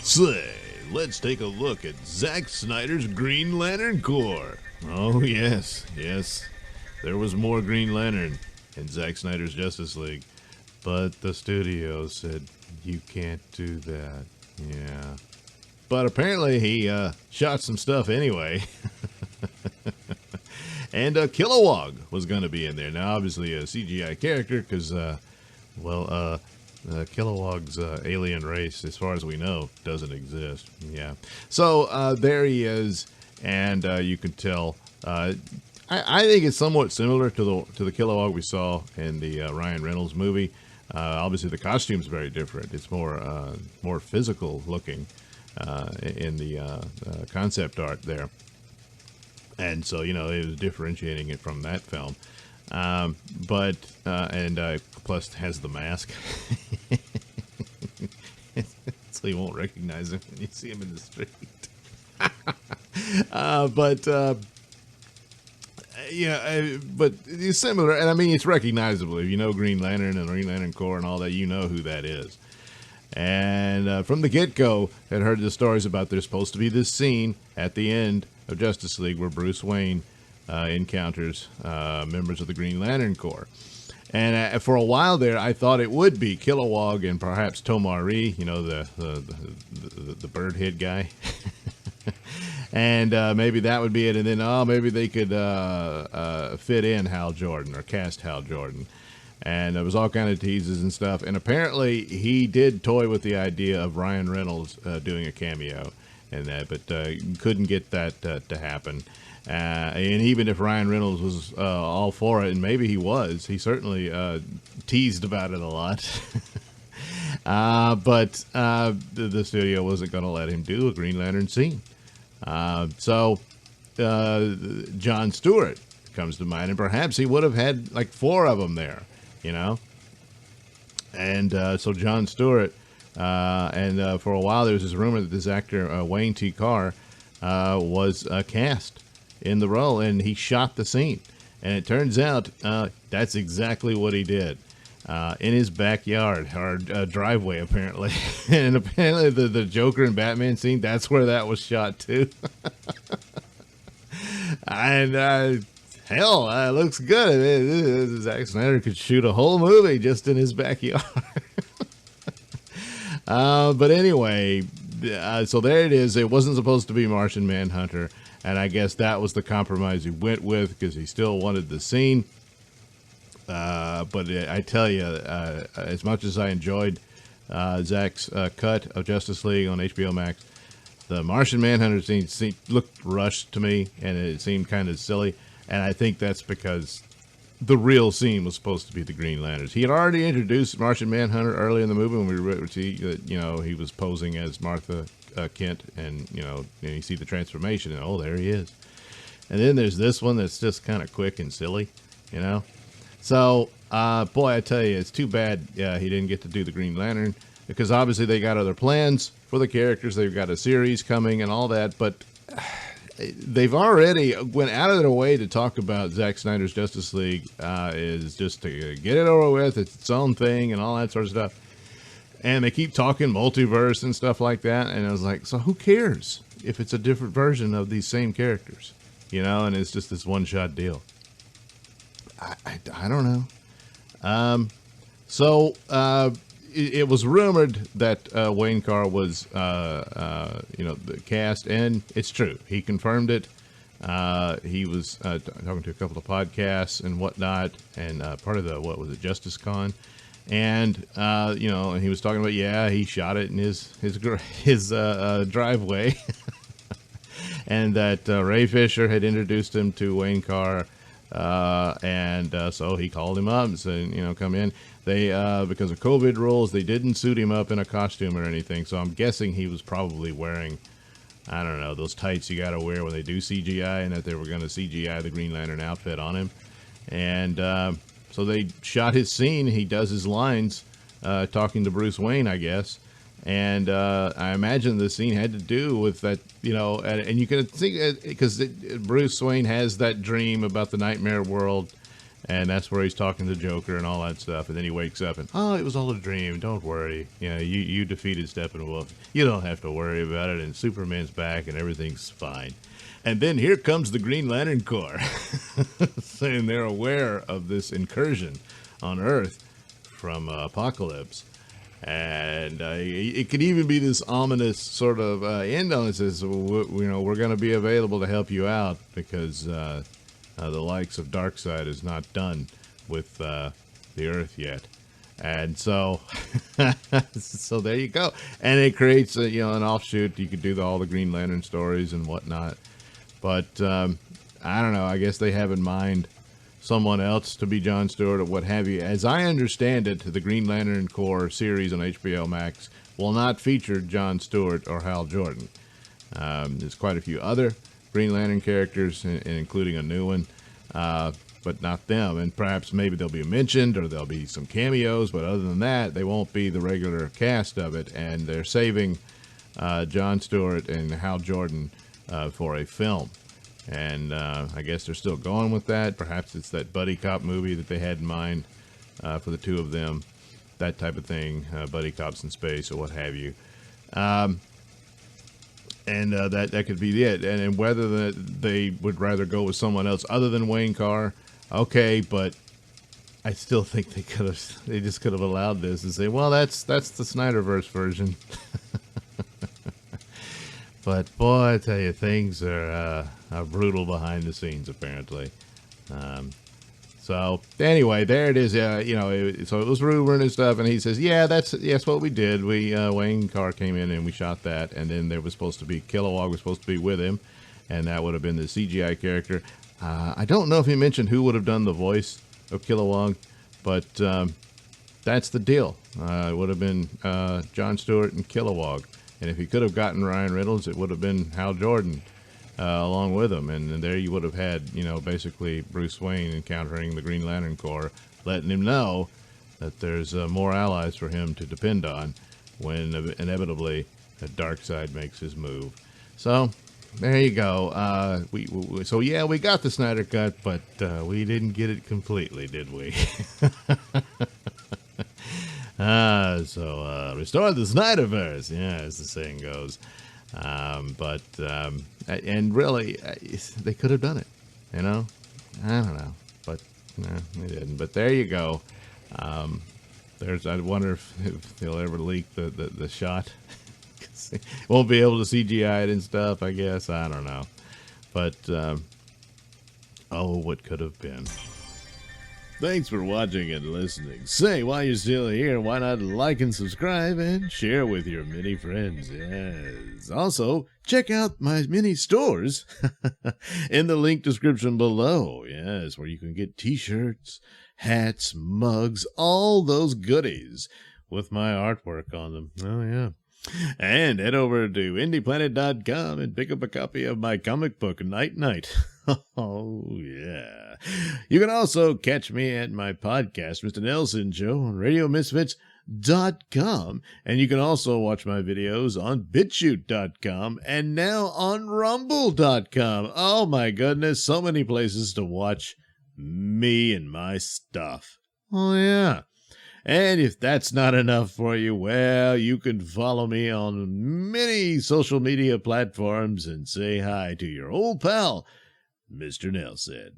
Say, let's take a look at Zack Snyder's Green Lantern Corps. Oh, yes, yes. There was more Green Lantern in Zack Snyder's Justice League, but the studio said, you can't do that. Yeah. But apparently he shot some stuff anyway. And Kilowog was going to be in there. Now, obviously a CGI character because, Kilowog's alien race, as far as we know, doesn't exist. Yeah. So there he is, and you can tell. I think it's somewhat similar to the Kilowog we saw in the Ryan Reynolds movie. Obviously, the costume's very different. It's more physical looking in the concept art there, and so it was differentiating it from that film. But plus has the mask, so you won't recognize him when you see him in the street. But it's similar, and I mean it's recognizable if you know Green Lantern and Green Lantern Corps and all that. You know who that is. And from the get-go, had heard the stories about there's supposed to be this scene at the end of Justice League where Bruce Wayne encounters members of the Green Lantern Corps. And for a while there, I thought it would be Kilowog and perhaps Tomari, the bird head guy. And maybe that would be it. And then, maybe they could fit in Hal Jordan or cast Hal Jordan. And there was all kind of teases and stuff. And apparently he did toy with the idea of Ryan Reynolds doing a cameo in that, but couldn't get that to happen. And even if Ryan Reynolds was all for it, and maybe he was, he certainly teased about it a lot. But the studio wasn't going to let him do a Green Lantern scene. So John Stewart comes to mind, and perhaps he would have had like 4 of them there, And so John Stewart, and for a while there was this rumor that this actor, Wayne T. Carr, was cast in the role, and he shot the scene. And it turns out that's exactly what he did. In his backyard, or driveway, apparently. And apparently the Joker and Batman scene, that's where that was shot, too. And, hell, it looks good. I mean, Zack Snyder could shoot a whole movie just in his backyard. But anyway, so there it is. It wasn't supposed to be Martian Manhunter, and I guess that was the compromise he went with because he still wanted the scene. But I tell you, as much as I enjoyed Zack's cut of Justice League on HBO Max, the Martian Manhunter scene looked rushed to me, and it seemed kind of silly. And I think that's because the real scene was supposed to be the Green Lanterns. He had already introduced Martian Manhunter early in the movie when we see that he was posing as Martha Kent, and you see the transformation, and oh, there he is. And then there's this one that's just kind of quick and silly, So, boy, I tell you, it's too bad he didn't get to do the Green Lantern, because obviously they got other plans for the characters. They've got a series coming and all that, but they've already went out of their way to talk about Zack Snyder's Justice League is just to get it over with. It's its own thing and all that sort of stuff. And they keep talking multiverse and stuff like that. And I was like, so who cares if it's a different version of these same characters? And it's just this one-shot deal. I don't know. So it was rumored that Wayne Carr was, the cast, and it's true. He confirmed it. He was talking to a couple of podcasts and whatnot, and part of the Justice Con, and and he was talking about he shot it in his driveway, and that Ray Fisher had introduced him to Wayne Carr. So he called him up and said, come in. They, because of COVID rules, they didn't suit him up in a costume or anything. So I'm guessing he was probably wearing, I don't know, those tights you got to wear when they do CGI, and that they were going to CGI the Green Lantern outfit on him. And, so they shot his scene. He does his lines, talking to Bruce Wayne, I guess. And I imagine the scene had to do with that, and you can think, because Bruce Wayne has that dream about the nightmare world, And that's where he's talking to Joker and all that stuff. And then he wakes up and, oh, it was all a dream. Don't worry. You defeated Steppenwolf. You don't have to worry about it. And Superman's back and everything's fine. And then here comes the Green Lantern Corps saying they're aware of this incursion on Earth from Apocalypse. And it could even be this ominous sort of end on it. Says, we're going to be available to help you out because the likes of Darkseid is not done with the Earth yet. And so, so there you go. And it creates an offshoot. You could do all the Green Lantern stories and whatnot. But I don't know. I guess they have in mind someone else to be John Stewart or what have you. As I understand it, the Green Lantern Corps series on HBO Max will not feature John Stewart or Hal Jordan. There's quite a few other Green Lantern characters, including a new one, but not them. And perhaps maybe they'll be mentioned or there'll be some cameos, but other than that, they won't be the regular cast of it. And they're saving John Stewart and Hal Jordan for a film. And I guess they're still going with that. Perhaps it's that buddy cop movie that they had in mind for the two of them, that type of thing, buddy cops in space or what have you. And that could be it. And whether they would rather go with someone else other than Wayne Carr, okay, but I still think they just could have allowed this and say, well, that's the Snyderverse version. But boy, I tell you, things are brutal behind the scenes, apparently. So anyway, there it is. So it was rumored and stuff, and he says, "Yeah, that's what we did. Wayne Carr came in and we shot that, and then there was supposed to be Kilowog was supposed to be with him, and that would have been the CGI character. I don't know if he mentioned who would have done the voice of Kilowog, but that's the deal. It would have been John Stewart and Kilowog." And if he could have gotten Ryan Reynolds, it would have been Hal Jordan along with him. And there you would have had, basically Bruce Wayne encountering the Green Lantern Corps, letting him know that there's more allies for him to depend on when inevitably the Darkseid makes his move. So there you go. We got the Snyder Cut, but we didn't get it completely, did we? Restore the Snyderverse, as the saying goes. And really, they could have done it, I don't know, but they didn't. But there you go. I wonder if they'll ever leak the shot. Won't be able to CGI it and stuff, I guess. I don't know. But, what could have been. Thanks for watching and listening. Say, while you're still here, why not like and subscribe and share with your many friends? Yes. Also, check out my mini stores in the link description below. Yes, where you can get t-shirts, hats, mugs, all those goodies with my artwork on them. Oh, yeah. And head over to indieplanet.com and pick up a copy of my comic book, Night Night. Oh, yeah. You can also catch me at my podcast, Mr Nailsin Show, on RadioMisfits.com. And you can also watch my videos on BitChute.com and now on Rumble.com. Oh, my goodness. So many places to watch me and my stuff. Oh, yeah. And if that's not enough for you, well, you can follow me on many social media platforms and say hi to your old pal, Mr. Nailsin.